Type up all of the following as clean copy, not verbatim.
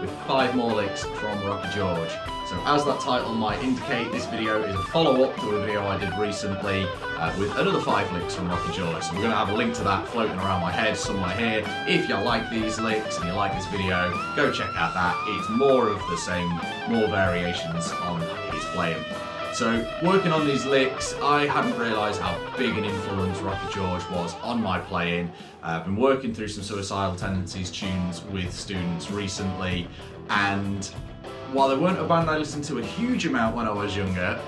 with 5 more licks from Rocky George. So as that title might indicate, this video is a follow-up to a video I did recently with another 5 licks from Rocky George. So we're going to have a link to that floating around my head somewhere here. If you like these licks and you like this video, go check out that. It's more of the same, more variations on his playing. So working on these licks, I hadn't realised how big an influence Rocky George was on my playing. I've been working through some Suicidal Tendencies tunes with students recently, and while they weren't a band I listened to a huge amount when I was younger,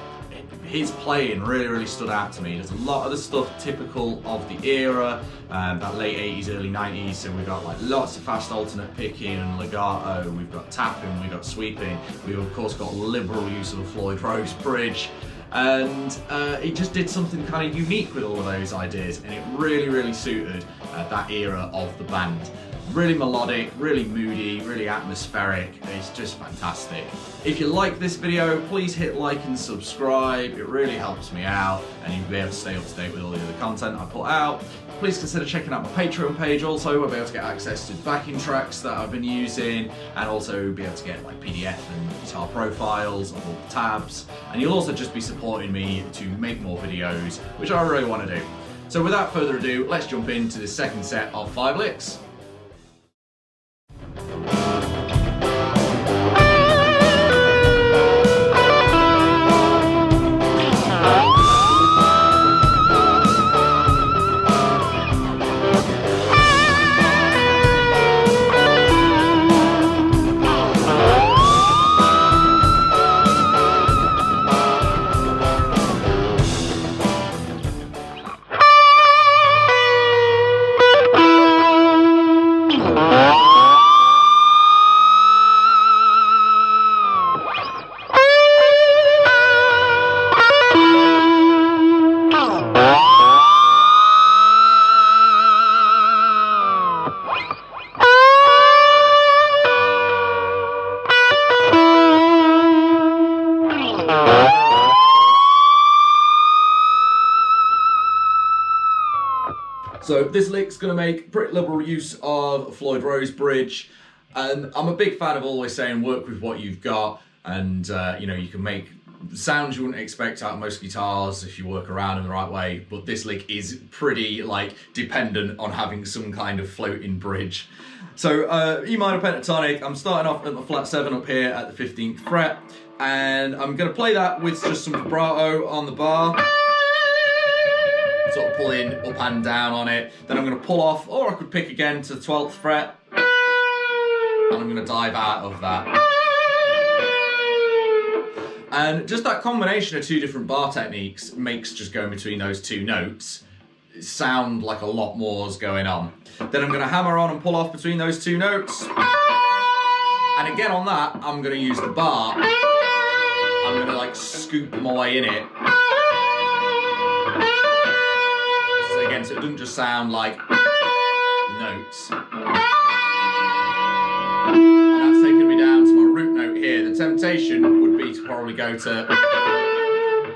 his playing really stood out to me. There's a lot of the stuff typical of the era, that late 80s, early 90s, so we've got like lots of fast alternate picking and legato, we've got tapping, we've got sweeping, we've of course got liberal use of the Floyd Rose bridge, and he just did something kind of unique with all of those ideas, and it really suited that era of the band. Really melodic, really moody, really atmospheric. It's just fantastic. If you like this video, please hit like and subscribe. It really helps me out, and you'll be able to stay up to date with all the other content I put out. Please consider checking out my Patreon page also, where you'll be able to get access to backing tracks that I've been using, and also be able to get like PDF and guitar profiles of all the tabs. And you'll also just be supporting me to make more videos, which I really want to do. So without further ado, let's jump into the second set of 5 licks. So this lick's going to make pretty liberal use of Floyd Rose bridge, and I'm a big fan of always saying work with what you've got, and you know, you can make sounds you wouldn't expect out of most guitars if you work around in the right way, but this lick is pretty like dependent on having some kind of floating bridge. So E minor pentatonic, I'm starting off at the flat 7 up here at the 15th fret, and I'm going to play that with just some vibrato on the bar, sort of pulling up and down on it. Then I'm going to pull off, or I could pick again to the 12th fret, and I'm going to dive out of that. And just that combination of 2 different bar techniques makes just going between those 2 notes sound like a lot more's going on. Then I'm going to hammer on and pull off between those 2 notes. And again on that, I'm going to use the bar. I'm going to like scoop my way in it. Again, so it doesn't just sound like notes. And that's taking me down to my root note here. The temptation would be to probably go to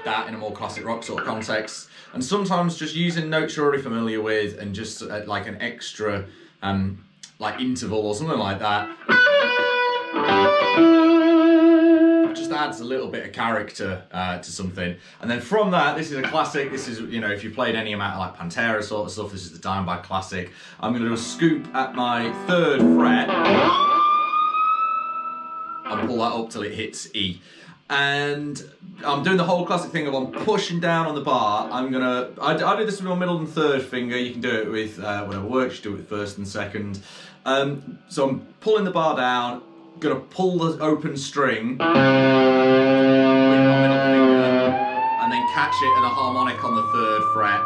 that in a more classic rock sort of context. And sometimes just using notes you're already familiar with and just like an extra like interval or something like that. Just adds a little bit of character to something. And then from that, this is a classic. This is, you know, if you played any amount of like Pantera sort of stuff, this is the Dimebag classic. I'm going to do a scoop at my 3rd fret and pull that up till it hits E. And I'm doing the whole classic thing of I'm pushing down on the bar. I do this with my middle and 3rd finger. You can do it with whatever works. You do it with 1st and 2nd. So I'm pulling the bar down, gonna pull the open string with my middle finger, and then catch it in a harmonic on the 3rd fret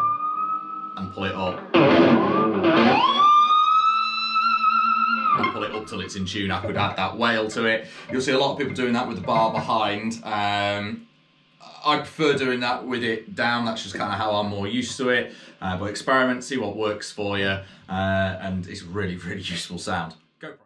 and pull it up. And pull it up till it's in tune. I could add that wail to it. You'll see a lot of people doing that with the bar behind. I prefer doing that with it down. That's just kind of how I'm more used to it. But experiment, see what works for you, and it's a really useful sound. Go for it.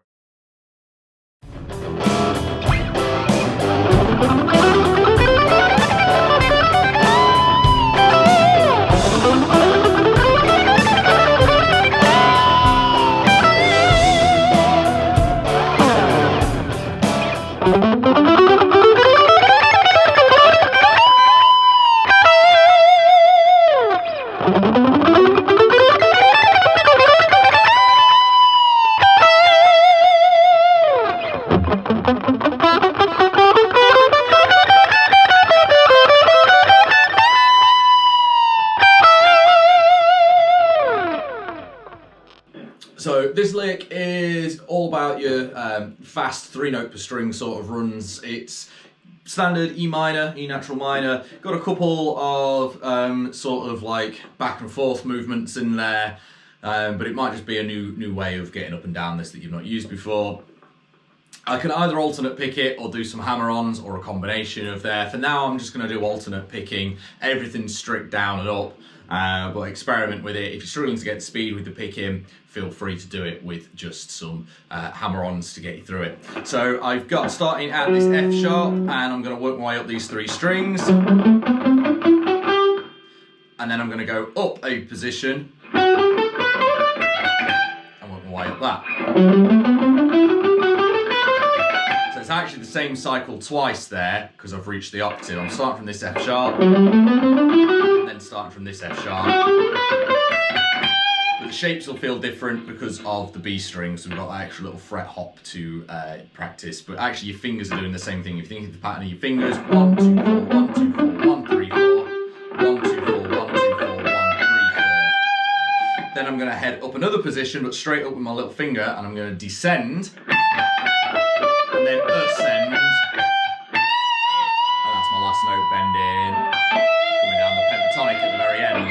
This lick is all about your fast 3-note per string sort of runs. It's standard E minor, E natural minor. Got a couple of sort of like back and forth movements in there, but it might just be a new way of getting up and down this that you've not used before. I can either alternate pick it or do some hammer-ons or a combination of there. For now, I'm just going to do alternate picking. Everything's strict down and up, but experiment with it. If you're struggling to get speed with the picking, feel free to do it with just some hammer-ons to get you through it. So I've got starting at this F sharp, and I'm going to work my way up these 3 strings. And then I'm going to go up a position and work my way up that. It's actually the same cycle twice there because I've reached the octave. I'm starting from this F sharp and then starting from this F sharp. But the shapes will feel different because of the B string, so we've got that extra little fret hop to practice. But actually your fingers are doing the same thing. If you think of the pattern of your fingers, 1, 2, 4, 1, 2, 4, 1, 3, 4, 1, 2, 4, 1, 2, 4, 1, 3, 4. Then I'm going to head up another position, but straight up with my little finger, and I'm going to descend. And then ascend, and that's my last note bending, coming down the pentatonic at the very end.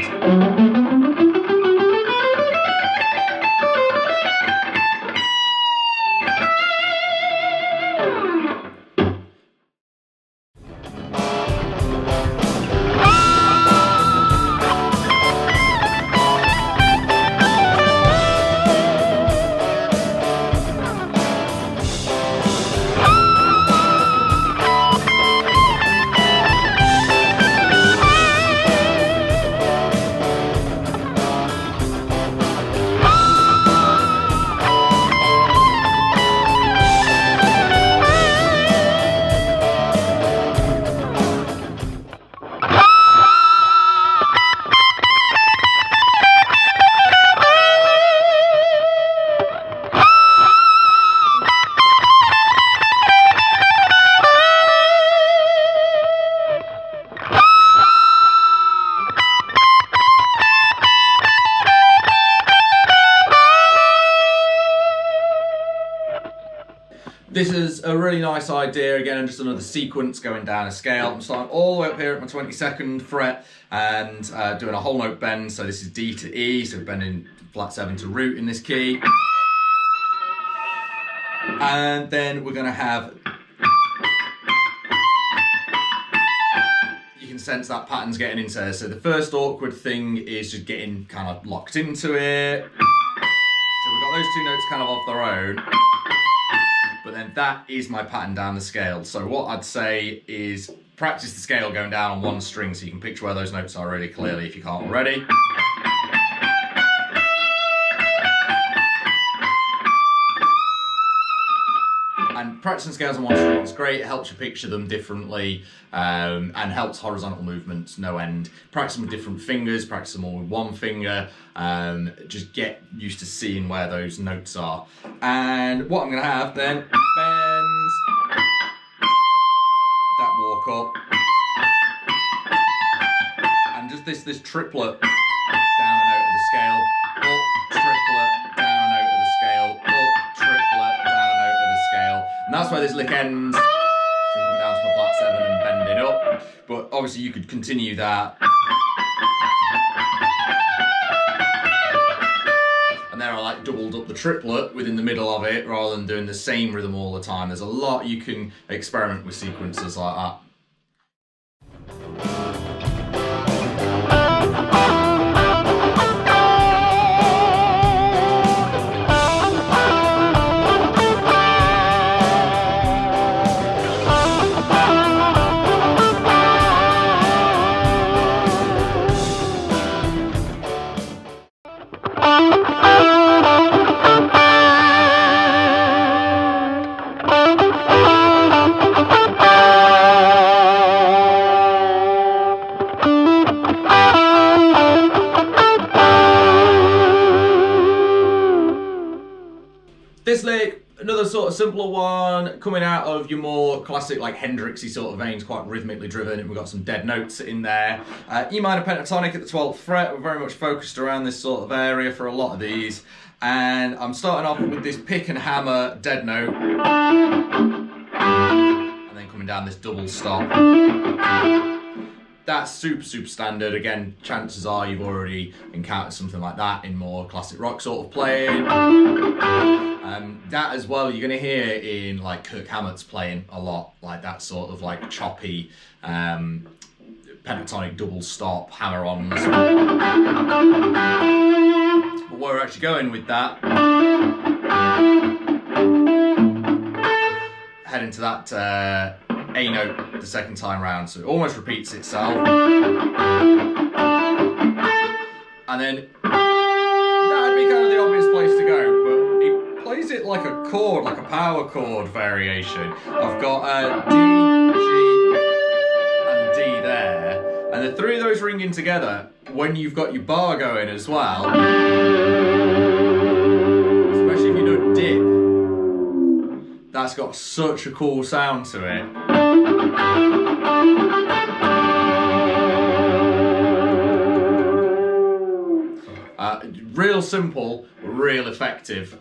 This is a really nice idea, again, and just another sequence going down a scale. I'm starting all the way up here at my 22nd fret and doing a whole note bend. So this is D to E, so bending flat 7 to root in this key. And then we're going to have, you can sense that pattern's getting into there. So the first awkward thing is just getting kind of locked into it. So we've got those 2 notes kind of off their own. But then that is my pattern down the scale. So what I'd say is practice the scale going down on 1 string so you can picture where those notes are really clearly if you can't already. And practicing scales on 1 string is great. It helps you picture them differently and helps horizontal movements no end. Practice them with different fingers, practice them all with 1 finger. Just get used to seeing where those notes are. And what I'm going to have then, bends, that walk up, and just this triplet, down a note of the scale, up, triplet, down a note of the scale, up, triplet, down a note of the scale. And that's where this lick ends. So I'm coming down to my flat 7 and bending up. But obviously you could continue that. And there I like doubled up the triplet within the middle of it rather than doing the same rhythm all the time. There's a lot you can experiment with sequences like that. This lick, another sort of simpler one, coming out of your more classic like Hendrixy sort of veins, quite rhythmically driven, and we've got some dead notes in there. E minor pentatonic at the 12th fret, we're very much focused around this sort of area for a lot of these. And I'm starting off with this pick and hammer dead note, and then coming down this double stop. That's super standard. Again, chances are you've already encountered something like that in more classic rock sort of playing. That as well, you're going to hear in like Kirk Hammett's playing a lot, like that sort of like choppy pentatonic double stop hammer-ons. But where we're actually going with that, head into that A note the second time round, so it almost repeats itself. And then that'd be kind of the obvious place to go, but it plays it like a chord, like a power chord variation. I've got D, G, and D there, and the three of those ringing together when you've got your bar going as well, especially if you don't dip. That's got such a cool sound to it. Real simple, real effective.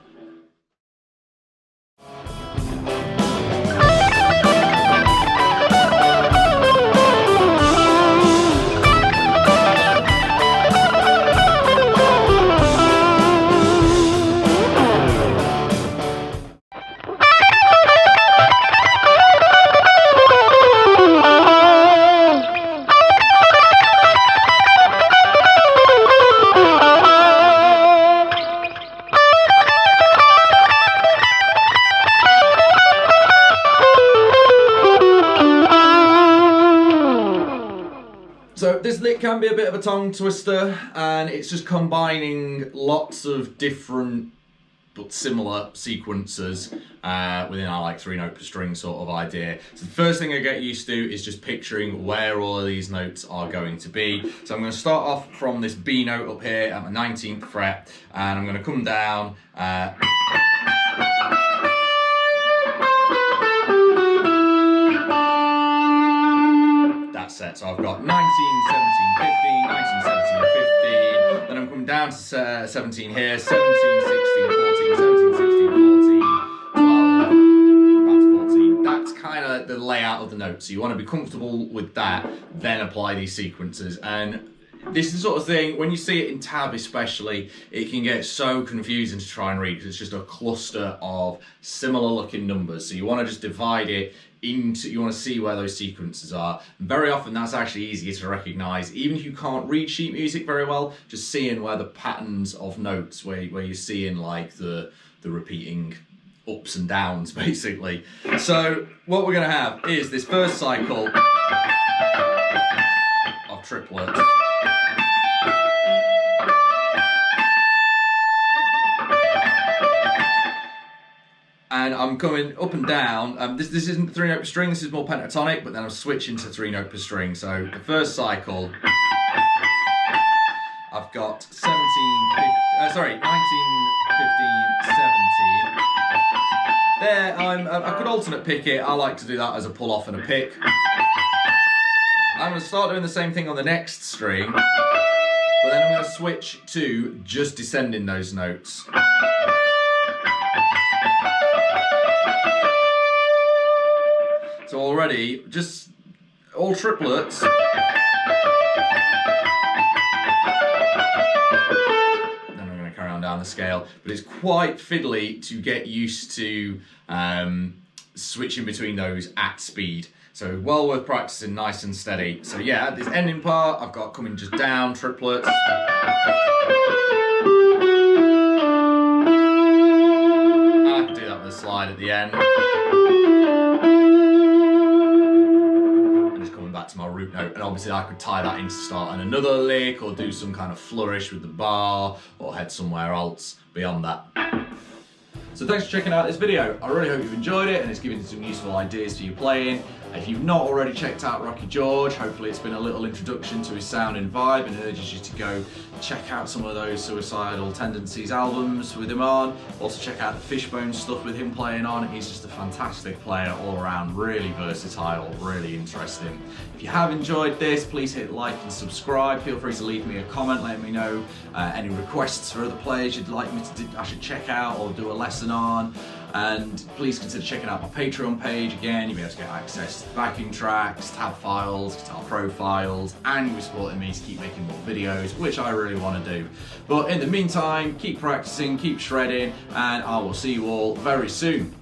So this lick can be a bit of a tongue twister, and it's just combining lots of different but similar sequences within our like 3 note per string sort of idea. So the first thing I get used to is just picturing where all of these notes are going to be. So I'm going to start off from this B note up here at my 19th fret, and I'm going to come down set. So I've got 19, 17, 15, 19, 17, 15, then I'm coming down to 17 here, 17, 16, 14, 17, 16, 14, 12, back to 14. That's kind of the layout of the notes. So you want to be comfortable with that, then apply these sequences. And this is the sort of thing, when you see it in tab especially, it can get so confusing to try and read because it's just a cluster of similar looking numbers. So you want to just divide it into, you want to see where those sequences are. And very often that's actually easier to recognize, even if you can't read sheet music very well, just seeing where the patterns of notes, where you're seeing like the repeating ups and downs basically. So what we're going to have is this first cycle of triplets. And I'm coming up and down. This isn't 3 note per string, this is more pentatonic, but then I'm switching to 3 note per string. So the first cycle, I've got 19, 15, 17. There, I could alternate pick it. I like to do that as a pull off and a pick. I'm going to start doing the same thing on the next string, but then I'm going to switch to just descending those notes. So already, just all triplets. Then I'm going to carry on down the scale, but it's quite fiddly to get used to switching between those at speed. So well worth practicing, nice and steady. So yeah, at this ending part, I've got coming just down triplets. And I can do that with a slide at the end. Back to my root note, and obviously I could tie that in to start on another lick or do some kind of flourish with the bar or head somewhere else beyond that. So thanks for checking out this video. I really hope you've enjoyed it and it's given you some useful ideas for your playing. If you've not already checked out Rocky George, hopefully it's been a little introduction to his sound and vibe and urges you to go check out some of those Suicidal Tendencies albums with him on. Also check out the Fishbone stuff with him playing on. He's just a fantastic player all around, really versatile, really interesting. If you have enjoyed this, please hit like and subscribe. Feel free to leave me a comment, let me know any requests for other players you'd like me to I should check out or do a lesson on. And please consider checking out my Patreon page. Again, you'll be able to get access to backing tracks, tab files, guitar profiles, and you'll be supporting me to keep making more videos, which I really want to do. But in the meantime, keep practicing, keep shredding, and I will see you all very soon.